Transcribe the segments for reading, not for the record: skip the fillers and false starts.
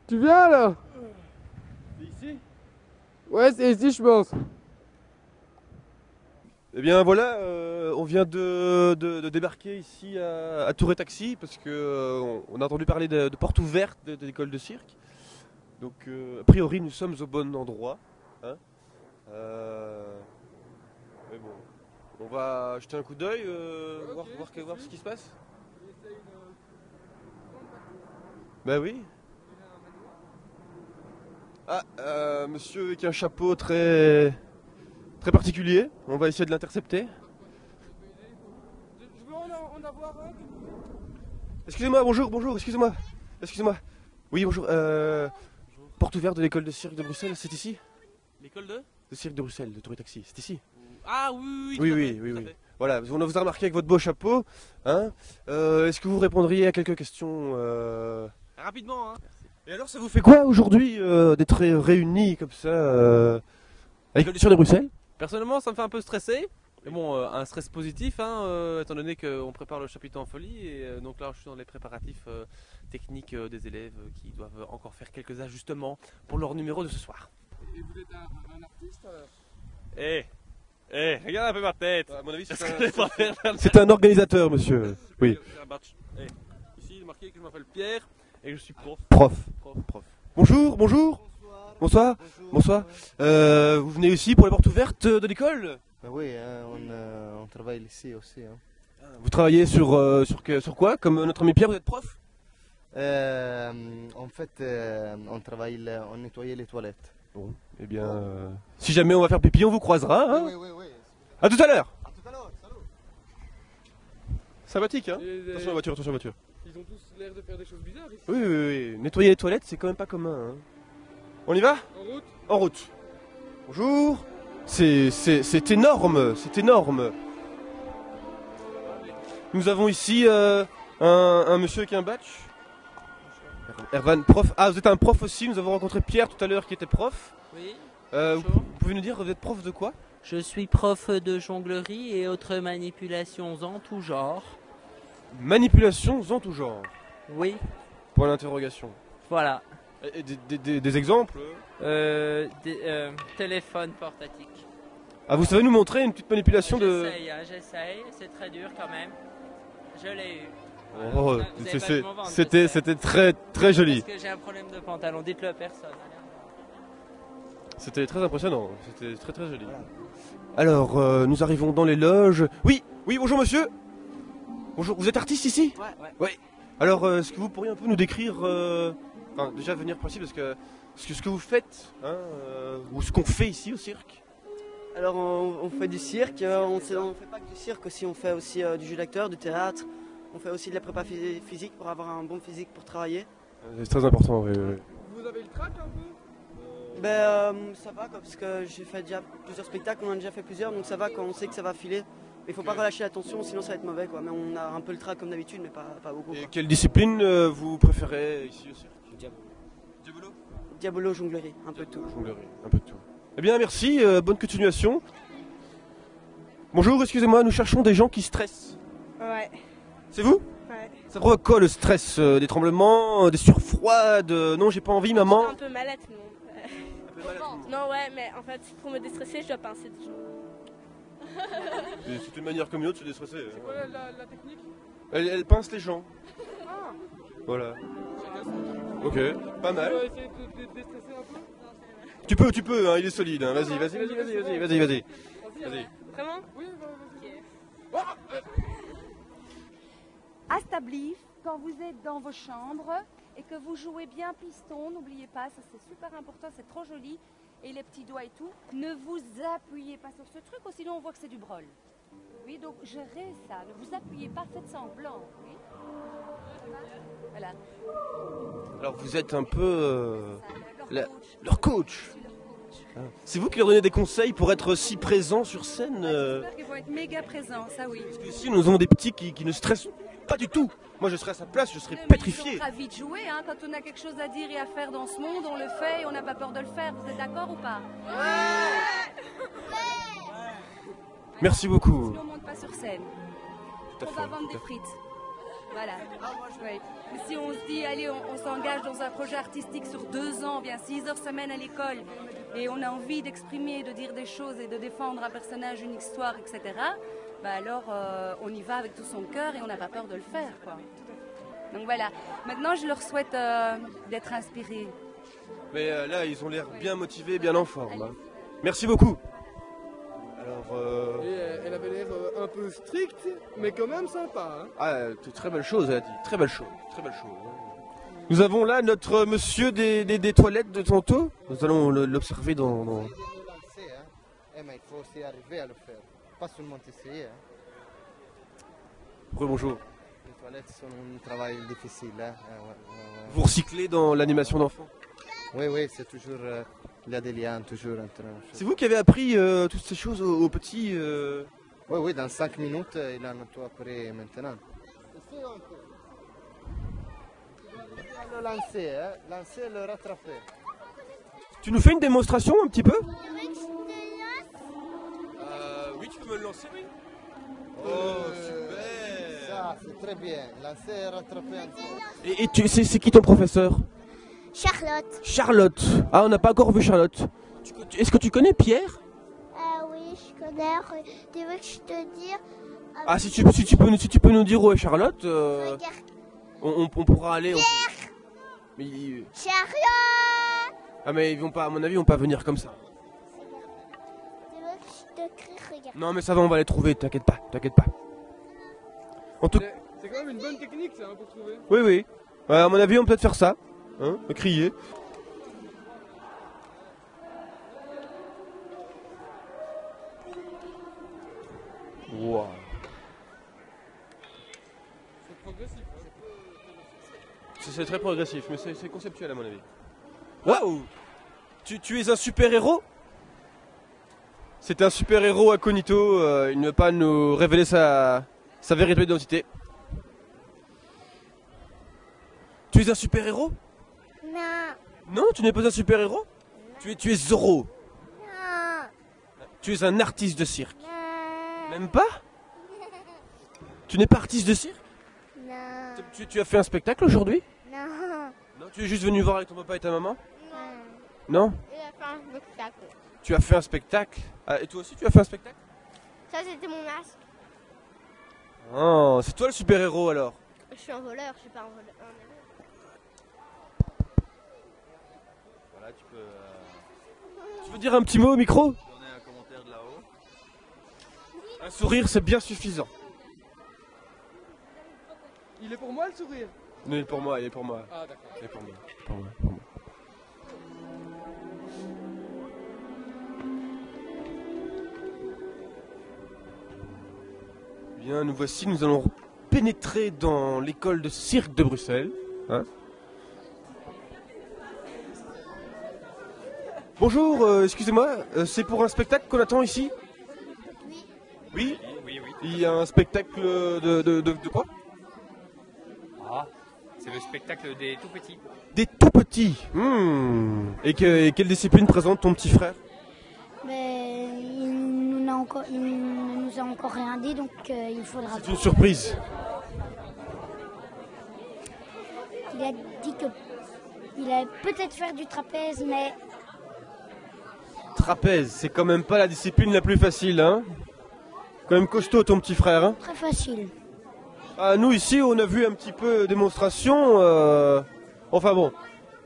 Tu viens là? C'est ici? Ouais, c'est ici, je pense. Eh bien voilà, on vient de débarquer ici à Tour et Taxi parce que on a entendu parler de porte ouverte de l'école de cirque. Donc a priori nous sommes au bon endroit. Hein. Mais bon, on va jeter un coup d'œil, voir ce qui se passe. Bah oui. Ah, monsieur avec un chapeau très particulier. On va essayer de l'intercepter. Je veux en avoir un. Excusez-moi, bonjour, excusez-moi. Oui, bonjour. Porte ouverte de l'école de cirque de Bruxelles, c'est ici? L'école de Cirque de Bruxelles, de Tour et Taxi, c'est ici? Ah oui, Oui. tout à fait. Voilà, on vous a remarqué avec votre beau chapeau. Hein. Est-ce que vous répondriez à quelques questions Rapidement, hein. Et alors, ça vous fait quoi aujourd'hui d'être réunis comme ça à l'école de cirque de Bruxelles? Personnellement, ça me fait un peu stresser. Mais bon, un stress positif, hein, étant donné qu'on prépare le chapiteau en folie. Et donc là, je suis dans les préparatifs techniques des élèves qui doivent encore faire quelques ajustements pour leur numéro de ce soir. Et vous êtes un artiste alors? Regarde un peu ma tête. À mon avis, C'est c'est un organisateur, monsieur. Oui. Ici, il est marqué que je m'appelle Pierre et que je suis prof. Prof. Bonjour. Bonsoir. Vous venez ici pour les portes ouvertes de l'école? Ben oui, hein, on travaille ici aussi. Hein. Vous travaillez sur quoi? Comme notre ami Pierre, vous êtes prof? En fait, on travaille, on nettoyait les toilettes. Bon, eh bien, si jamais on va faire pipi, on vous croisera. Hein. Oui. À tout à l'heure. À tout à l'heure, salut. Sympathique, hein. Et- Attention à la voiture. Ils ont tous l'air de faire des choses bizarres ici. Oui. Nettoyer les toilettes, c'est quand même pas commun. Hein. On y va? En route? En route. Bonjour. C'est énorme. Nous avons ici un monsieur avec un badge. Ervan, prof. Ah, vous êtes un prof aussi. Nous avons rencontré Pierre tout à l'heure qui était prof. Oui, Vous bonjour. pouvez nous dire, vous êtes prof de quoi? Je suis prof de jonglerie et autres manipulations en tout genre. Manipulations en tout genre. Oui, Point d'interrogation. voilà. Et des exemples? Téléphone portatique. Ah, vous savez nous montrer une petite manipulation de... J'essaye, c'est très dur quand même. Je l'ai eu. Oh, Vous avez vachement vendu, c'était j'espère. très joli. Parce que j'ai un problème de pantalon, dites-le à personne. C'était très impressionnant. C'était très joli. Alors, nous arrivons dans les loges. Oui, bonjour monsieur. Bonjour, vous êtes artiste ici? Ouais. Alors, est-ce que vous pourriez un peu nous décrire... Enfin, déjà venir par ici parce que ce que vous faites, hein, ou ce qu'on fait ici au cirque? Alors on fait du cirque, on fait pas que du cirque aussi, on fait aussi du jeu d'acteur, du théâtre, on fait aussi de la prépa physique pour avoir un bon physique pour travailler. C'est très important, oui. Vous avez le trac un peu? Ça va parce que j'ai fait déjà plusieurs spectacles, on en a déjà fait plusieurs, donc ça va quand on sait que ça va filer. Mais il faut pas relâcher l'attention, sinon ça va être mauvais quoi. Mais on a un peu le trac comme d'habitude, mais pas beaucoup. Et Quoi. quelle discipline vous préférez ici au cirque? Diabolo. Diabolo, jonglerie, un peu de tout. Jonglerie, un peu de tout. Eh bien, merci, bonne continuation. Bonjour, excusez-moi, nous cherchons des gens qui stressent. Ouais, C'est vous? ouais. Ça provoque quoi le stress? Des tremblements, des sueurs froides? Non, j'ai pas envie, maman. Un peu malade tout le monde. Non, ouais, mais en fait, pour me déstresser, je dois pincer des gens. C'est une manière comme une autre de se déstresser. C'est quoi la technique? Elle pince les gens. Ah, Voilà. chacun son truc. Ok, pas mal. Tu vas essayer de déstresser un peu? Tu peux, hein, il est solide. Hein. Vas-y. Vas-y. Vraiment? Oui, vas-y. Établir quand vous êtes dans vos chambres et que vous jouez bien piston, n'oubliez pas, ça c'est super important, c'est trop joli, et les petits doigts et tout, ne vous appuyez pas sur ce truc, ou sinon on voit que c'est du brol. Oui, donc gérez ça, ne vous appuyez pas, faites semblant, oui. Voilà. Alors vous êtes un peu Leur leur coach. C'est vous qui leur donnez des conseils pour être si présents sur scène? J'espère qu'ils vont être méga présents, ça oui. Parce que ici nous avons des petits qui ne stressent pas du tout. Moi je serais à sa place, je serais Mais pétrifié. ils sont ravis de jouer, hein. Quand on a quelque chose à dire et à faire dans ce monde, on le fait et on n'a pas peur de le faire. Vous êtes d'accord ou pas? Merci beaucoup. Sinon on monte pas sur scène. Tout à On fait, va vendre tout des à fait. frites. Voilà. Oui. Mais si on se dit, allez, on s'engage dans un projet artistique sur 2 ans, bien 6 heures semaine à l'école, et on a envie d'exprimer, de dire des choses et de défendre un personnage, une histoire, etc., bah alors on y va avec tout son cœur et on n'a pas peur de le faire, quoi. Donc voilà. Maintenant, je leur souhaite d'être inspirés. Mais là, ils ont l'air bien motivés, bien en forme. Hein. Merci beaucoup. Alors, Et elle avait l'air un peu stricte, mais quand même sympa. Hein. Ah, très belle chose, elle a dit. Très belle chose. Très belle chose. Nous avons là notre monsieur des toilettes de tantôt. Nous allons l'observer dans... lancer, hein. Mais il faut aussi arriver à le faire. Pas seulement essayer. Hein. Bonjour. Les toilettes sont un travail difficile. Hein. Vous recyclez dans l'animation d'enfants? Oui, c'est toujours... il y a des liens, toujours entre... C'est vous qui avez appris toutes ces choses aux petits Oui, dans 5 minutes, il en a tout appris maintenant. Le lancer, hein. Lancer et le rattraper. Tu nous fais une démonstration un petit peu? Oui, tu peux me le lancer, oui. Oh, super. Ça, c'est très bien. Lancer et rattraper encore. Et c'est qui ton professeur? Charlotte. Charlotte. Ah, on n'a pas encore vu Charlotte. Est-ce que tu connais Pierre? Oui, je connais. Tu veux que je te dise? Ah, si tu peux nous dire où est Charlotte, on pourra aller. Pierre. Mais, Charlotte. Ah, mais ils vont pas, à mon avis, ils vont pas venir comme ça. Tu veux que je te crie? Regarde. Non, mais ça va, on va les trouver, t'inquiète pas, t'inquiète pas. En tout... C'est quand même une bonne technique, ça, hein, pour trouver. Oui, oui. Ouais, à mon avis, on peut peut-être faire ça. Hein, crier. Wow. C'est progressif. Hein. C'est très progressif, mais c'est conceptuel à mon avis. Waouh! Tu es un super-héros? C'est un super-héros incognito, il ne veut pas nous révéler sa véritable identité. Tu es un super-héros? Non. Non, tu n'es pas un super-héros? Tu es Zorro. Non. Tu es un artiste de cirque. Non. Même pas? Tu n'es pas artiste de cirque? Non. Tu as fait un spectacle aujourd'hui? Non. Non, tu es juste venu voir avec ton papa et ta maman? Non. Non? Il a fait un spectacle. Tu as fait un spectacle? Ah, et toi aussi tu as fait un spectacle? Ça, c'était mon masque. Oh, c'est toi le super-héros alors? Je suis un voleur, je suis pas un voleur. Voilà, tu peux... Tu veux dire un petit mot au micro? Donner un commentaire de là-haut. Un sourire, c'est bien suffisant. Il est pour moi le sourire? Non, il est pour moi, il est pour moi. Ah, d'accord. Il est pour moi. Pour moi, pour moi. Bien, nous voici, nous allons pénétrer dans l'école de cirque de Bruxelles. Hein? Bonjour, excusez-moi, c'est pour un spectacle qu'on attend ici? Oui. Oui? Il y a un spectacle de quoi? Ah, c'est le spectacle des tout petits. Des tout petits. Et quelle discipline présente ton petit frère? Mais il ne nous a encore rien dit, donc il faudra... C'est une surprise. Il a dit qu'il allait peut-être faire du trapèze, mais... Trapèze, c'est quand même pas la discipline la plus facile, hein? Quand même costaud ton petit frère, hein? Très facile. Ah, nous ici, on a vu un petit peu démonstration. Enfin bon,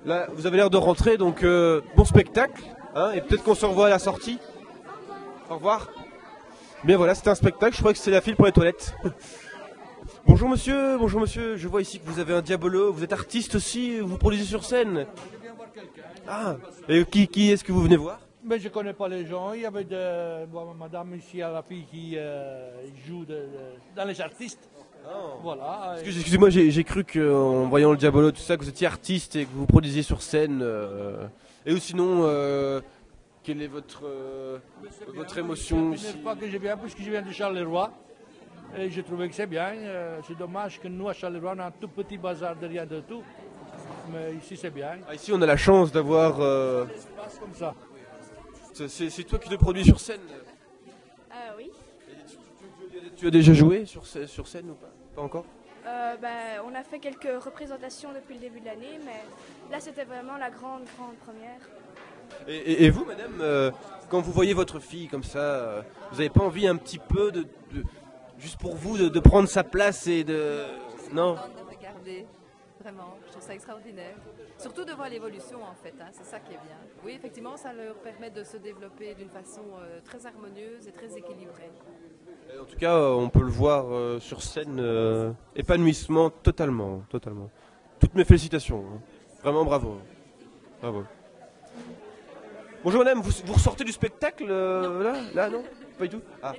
là, vous avez l'air de rentrer, donc bon spectacle, hein? Et peut-être qu'on se revoit à la sortie. Au revoir. Bien voilà, c'était un spectacle. Je crois que c'est la file pour les toilettes. Bonjour monsieur, je vois ici que vous avez un diabolo, vous êtes artiste aussi, vous produisez sur scène. Ah, et qui est-ce que vous venez voir? Mais je ne connais pas les gens, il y avait madame ici à la fille qui joue dans les artistes. Oh. Voilà. Excusez-moi, j'ai cru qu'en voyant le diabolo, tout ça, que vous étiez artiste et que vous produisiez sur scène. Et ou sinon, quelle est votre émotion ici? C'est une fois que je viens, puisque je viens de Charleroi. Et je trouvais que c'est bien. C'est dommage que nous, à Charleroi, on a un tout petit bazar de rien de tout. Mais ici, c'est bien. Ah, ici, on a la chance d'avoir... C'est comme ça. C'est toi qui le produis sur scène? Oui. Tu as déjà joué sur scène ou pas? Pas encore? On a fait quelques représentations depuis le début de l'année, mais là c'était vraiment la grande première. Et vous, madame, quand vous voyez votre fille comme ça, vous n'avez pas envie un petit peu juste pour vous, de prendre sa place et de... Non? De regarder, vraiment, je trouve ça extraordinaire. Surtout de voir l'évolution en fait, hein, c'est ça qui est bien. Oui, effectivement, ça leur permet de se développer d'une façon très harmonieuse et très équilibrée. En tout cas, on peut le voir sur scène, épanouissement totalement. Toutes mes félicitations, hein. Vraiment bravo. Bravo. Bonjour madame, vous ressortez du spectacle là non? Pas du tout? Ah,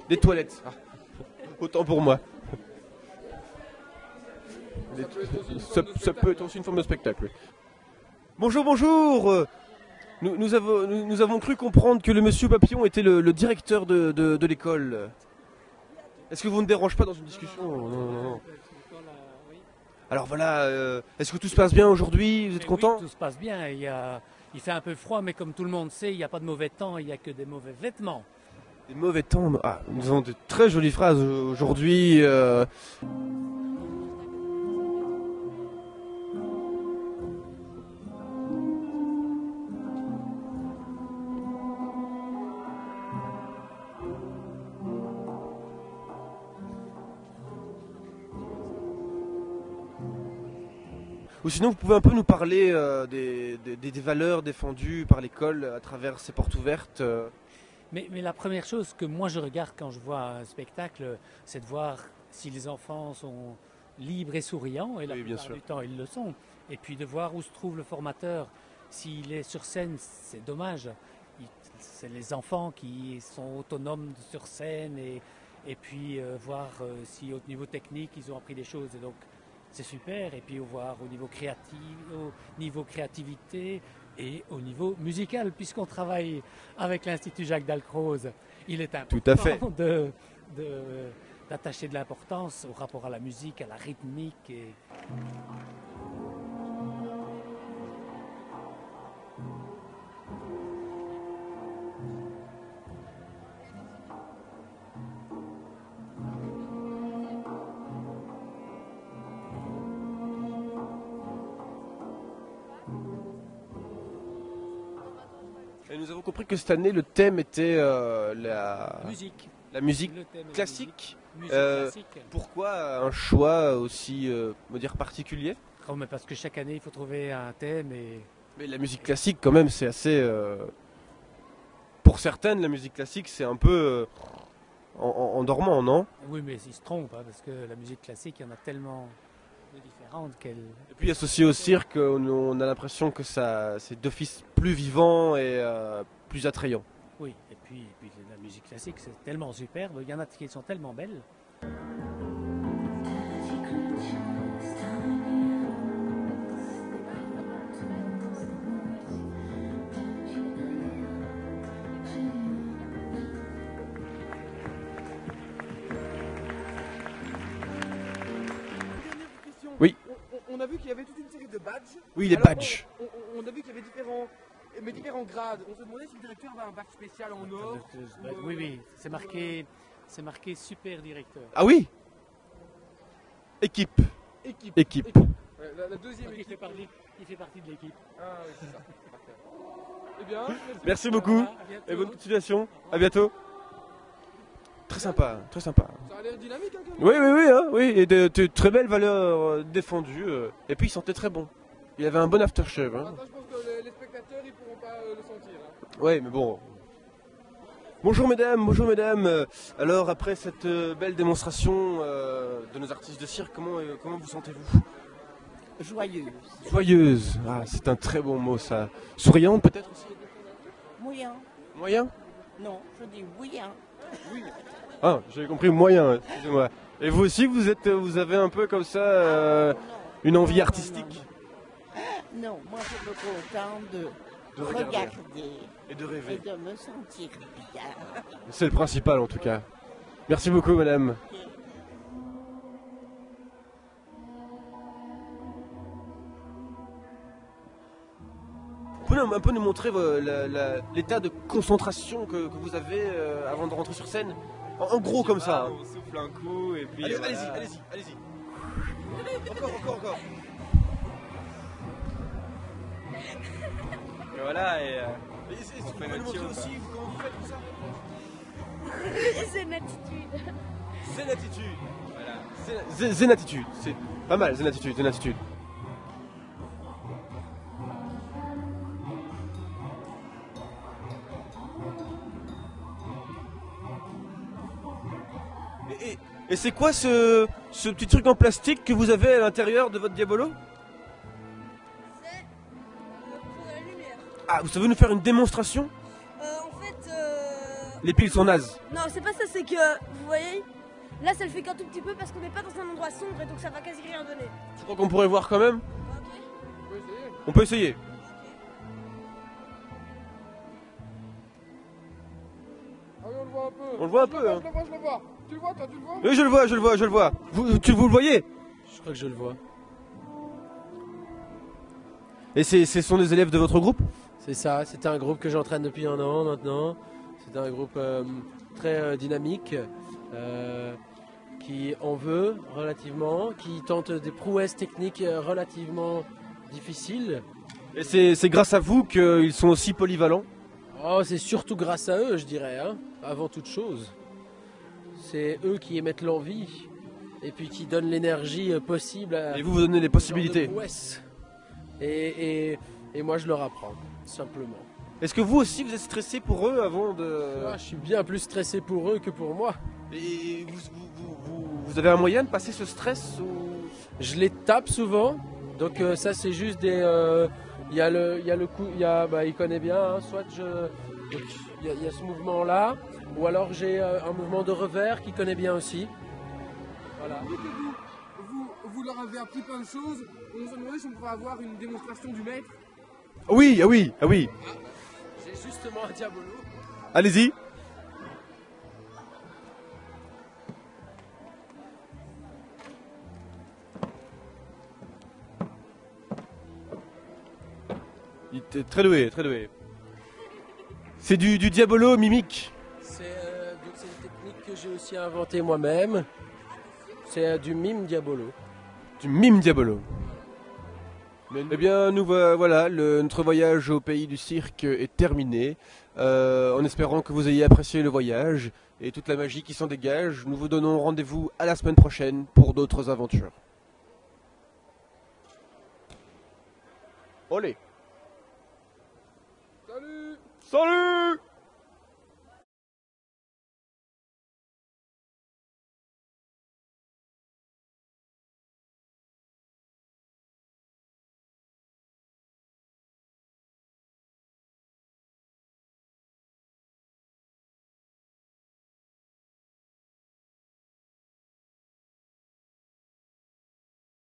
des toilettes. Ah. Autant pour moi. Ça peut être aussi une forme de spectacle. Oui. Bonjour. Nous avons cru comprendre que le monsieur Papillon était le directeur de l'école. Est-ce que vous ne dérangez pas dans une discussion? Non. Alors voilà, est-ce que tout se passe bien aujourd'hui? Vous êtes content? Oui, tout se passe bien. Il fait un peu froid, mais comme tout le monde sait, il n'y a pas de mauvais temps, il n'y a que des mauvais vêtements. Des mauvais temps? Ah, nous avons de très jolies phrases aujourd'hui. Ou sinon, vous pouvez un peu nous parler des valeurs défendues par l'école à travers ces portes ouvertes. Mais la première chose que moi je regarde quand je vois un spectacle, c'est de voir si les enfants sont libres et souriants, et la plupart du temps ils le sont. Et puis de voir où se trouve le formateur. S'il est sur scène, c'est dommage. C'est les enfants qui sont autonomes sur scène, et puis voir si au niveau technique ils ont appris des choses. Et donc, c'est super, et puis voir au niveau créativité et au niveau musical, puisqu'on travaille avec l'Institut Jacques Dalcroze, il est important d'attacher de l'importance au rapport à la musique, à la rythmique. Et nous avons compris que cette année, le thème était la musique classique. Pourquoi un choix aussi particulier? Mais parce que chaque année, il faut trouver un thème. Mais la musique classique, quand même, c'est assez... Pour certaines, la musique classique, c'est un peu endormant, non? Oui, mais ils se trompent, hein, parce que la musique classique, il y en a tellement de différentes qu'elle... Et puis associé au cirque, on a l'impression que c'est d'office plus vivant et plus attrayant. Oui, et puis la musique classique, c'est tellement superbe, il y en a qui sont tellement belles. Oui. On a vu qu'il y avait toute une série de badges. Oui, les badges. On a vu qu'il y avait différents grades. On se demandait si le directeur avait un badge spécial en or. Oui, c'est marqué super directeur. Ah oui. Équipe. Ouais, la deuxième équipe. Il fait partie de l'équipe. Ah oui, c'est ça. Parfait. Eh bien, merci beaucoup. Et bonne continuation. À bientôt. Très sympa. Ça a l'air dynamique, hein, Oui, et de très belles valeurs défendues. Et puis il sentait très bon. Il avait un bon aftershave. Hein. Attends, je pense que les spectateurs, ils pourront pas le sentir. Hein. Oui, mais bon. Bonjour mesdames. Alors après cette belle démonstration de nos artistes de cirque, comment vous sentez-vous? Joyeuse. Ah, c'est un très bon mot ça. Souriante peut-être aussi? Moyen? Non, je dis bouillant. Oui. Ah, j'avais compris moyen, excusez-moi. Et vous aussi, vous avez un peu comme ça une envie artistique? Non, moi je me contente de regarder et de rêver. Et de me sentir bien. C'est le principal en tout cas. Merci beaucoup madame. Vous pouvez un peu nous montrer l'état de concentration que vous avez avant de rentrer sur scène? En gros comme ça. On souffle un coup et puis... Allez-y. voilà, et Vous pouvez nous montrer aussi comment vous faites tout ça? C'est une attitude. Zénatitude. Voilà. Zénatitude. C'est pas mal, zénatitude, zénatitude. Et c'est quoi ce petit truc en plastique que vous avez à l'intérieur de votre Diabolo? C'est pour la lumière. Ah, vous savez nous faire une démonstration? En fait... Les piles sont nazes. Non, c'est pas ça, c'est que, vous voyez, là ça le fait qu'un tout petit peu parce qu'on n'est pas dans un endroit sombre et donc ça va quasi rien donner. Tu crois qu'on pourrait voir quand même? Ok. On peut essayer. Ah oui, on le voit un peu. On le voit un peu, hein. Je le vois. Tu le vois, toi, tu le vois? Oui, je le vois. Vous le voyez? Je crois que je le vois. Et ce sont des élèves de votre groupe? C'est ça, c'est un groupe que j'entraîne depuis 1 an maintenant. C'est un groupe très dynamique, qui en veut relativement, qui tente des prouesses techniques relativement difficiles. Et c'est grâce à vous qu'ils sont aussi polyvalents? Oh, c'est surtout grâce à eux, je dirais, hein, avant toute chose. C'est eux qui émettent l'envie et puis qui donnent l'énergie possible à... Et vous donnez les possibilités. Et moi, je leur apprends, simplement. Est-ce que vous aussi, vous êtes stressé pour eux avant de... Je suis bien plus stressé pour eux que pour moi. Et vous avez un moyen de passer ce stress ou... Je les tape souvent, donc ça c'est juste des... Il y a le coup, il connaît bien, hein, soit il y a ce mouvement là, ou alors j'ai un mouvement de revers qu'il connaît bien aussi. Voilà. Vous leur avez appris plein de choses. On nous a demandé si on pouvait avoir une démonstration du maître. Oui. J'ai justement un Diabolo. Allez-y. Il était très doué. C'est du Diabolo mimique. C'est une technique que j'ai aussi inventée moi-même. C'est du mime Diabolo. Du mime Diabolo. Eh bien, notre voyage au pays du cirque est terminé. En espérant que vous ayez apprécié le voyage et toute la magie qui s'en dégage, nous vous donnons rendez-vous à la semaine prochaine pour d'autres aventures. Olé! Salut! Salut!